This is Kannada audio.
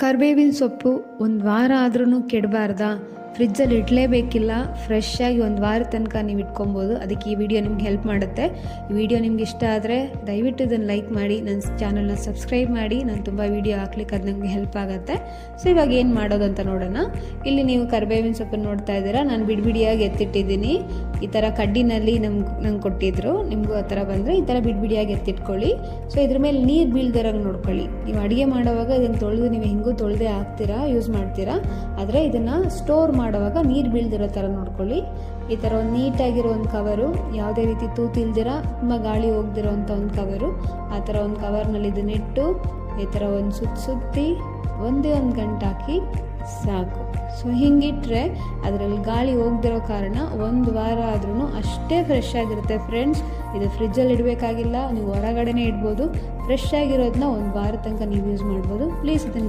ಕರಿಬೇವಿನ ಸೊಪ್ಪು ಒಂದು ವಾರ ಆದ್ರೂ ಕೆಡಬಾರ್ದಾ? ಫ್ರಿಜ್ಜಲ್ಲಿ ಇಡಲೇಬೇಕಿಲ್ಲ. ಫ್ರೆಶ್ ಆಗಿ ಒಂದು ವಾರ ತನಕ ನೀವು ಇಟ್ಕೊಬೋದು. ಅದಕ್ಕೆ ಈ ವಿಡಿಯೋ ನಿಮ್ಗೆ ಹೆಲ್ಪ್ ಮಾಡುತ್ತೆ. ಈ ವಿಡಿಯೋ ನಿಮ್ಗೆ ಇಷ್ಟ ಆದರೆ ದಯವಿಟ್ಟು ಇದನ್ನು ಲೈಕ್ ಮಾಡಿ, ನನ್ನ ಚಾನಲ್ನ ಸಬ್ಸ್ಕ್ರೈಬ್ ಮಾಡಿ. ನಾನು ತುಂಬ ವಿಡಿಯೋ ಹಾಕ್ಲಿಕ್ಕೆ ಅದು ನನಗೆ ಹೆಲ್ಪ್ ಆಗುತ್ತೆ. ಸೊ ಇವಾಗ ಏನು ಮಾಡೋದು ಅಂತ ನೋಡೋಣ. ಇಲ್ಲಿ ನೀವು ಕರಿಬೇವಿನ ಸೊಪ್ಪನ್ನು ನೋಡ್ತಾ ಇದ್ದೀರಾ. ನಾನು ಬಿಡಿಯಾಗಿ ಎತ್ತಿಟ್ಟಿದ್ದೀನಿ. ಈ ಥರ ಕಡ್ಡಿನಲ್ಲಿ ನಂಗೆ ಕೊಟ್ಟಿದ್ರು. ನಿಮಗೂ ಆ ಥರ ಬಂದರೆ ಈ ಥರ ಬಿಡಿಯಾಗಿ ಎತ್ತಿಟ್ಕೊಳ್ಳಿ. ಸೊ ಇದ್ರ ಮೇಲೆ ನೀರು ಬೀಳ್ದಿರಂಗೆ ನೋಡ್ಕೊಳ್ಳಿ. ನೀವು ಅಡುಗೆ ಮಾಡೋವಾಗ ಇದನ್ನು ತೊಳೆದು ನೀವು ಹೆಂಗೂ ತೊಳೆದೇ ಹಾಕ್ತೀರಾ, ಯೂಸ್ ಮಾಡ್ತೀರಾ. ಆದರೆ ಇದನ್ನು ಸ್ಟೋರ್ ಮಾಡುವಾಗ ನೀರು ಬೀಳ್ದಿರೋ ಥರ ನೋಡ್ಕೊಳ್ಳಿ. ಈ ಥರ ಒಂದು ನೀಟಾಗಿರೋ ಒಂದು ಕವರು, ಯಾವುದೇ ರೀತಿ ತೂತಿಲ್ದಿರ, ತುಂಬ ಗಾಳಿ ಹೋಗ್ದಿರೋ ಅಂಥ ಒಂದು ಕವರು, ಆ ಥರ ಒಂದು ಕವರ್ನಲ್ಲಿ ಇದನ್ನಿಟ್ಟು ಈ ಥರ ಒಂದು ಸುತ್ತಿ ಒಂದೇ ಒಂದು ಗಂಟೆ ಹಾಕಿ ಸಾಕು. ಸೊ ಹಿಂಗಿಟ್ರೆ ಅದರಲ್ಲಿ ಗಾಳಿ ಹೋಗ್ದಿರೋ ಕಾರಣ ಒಂದು ವಾರ ಆದ್ರೂ ಅಷ್ಟೇ ಫ್ರೆಶ್ ಆಗಿರುತ್ತೆ ಫ್ರೆಂಡ್ಸ್. ಇದು ಫ್ರಿಜ್ಜಲ್ಲಿ ಇಡಬೇಕಾಗಿಲ್ಲ, ನೀವು ಹೊರಗಡೆನೇ ಇಡ್ಬೋದು. ಫ್ರೆಶ್ ಆಗಿರೋದನ್ನ ಒಂದು ವಾರ ತನಕ ನೀವು ಯೂಸ್ ಮಾಡ್ಬೋದು. ಪ್ಲೀಸ್ ಇದನ್ನು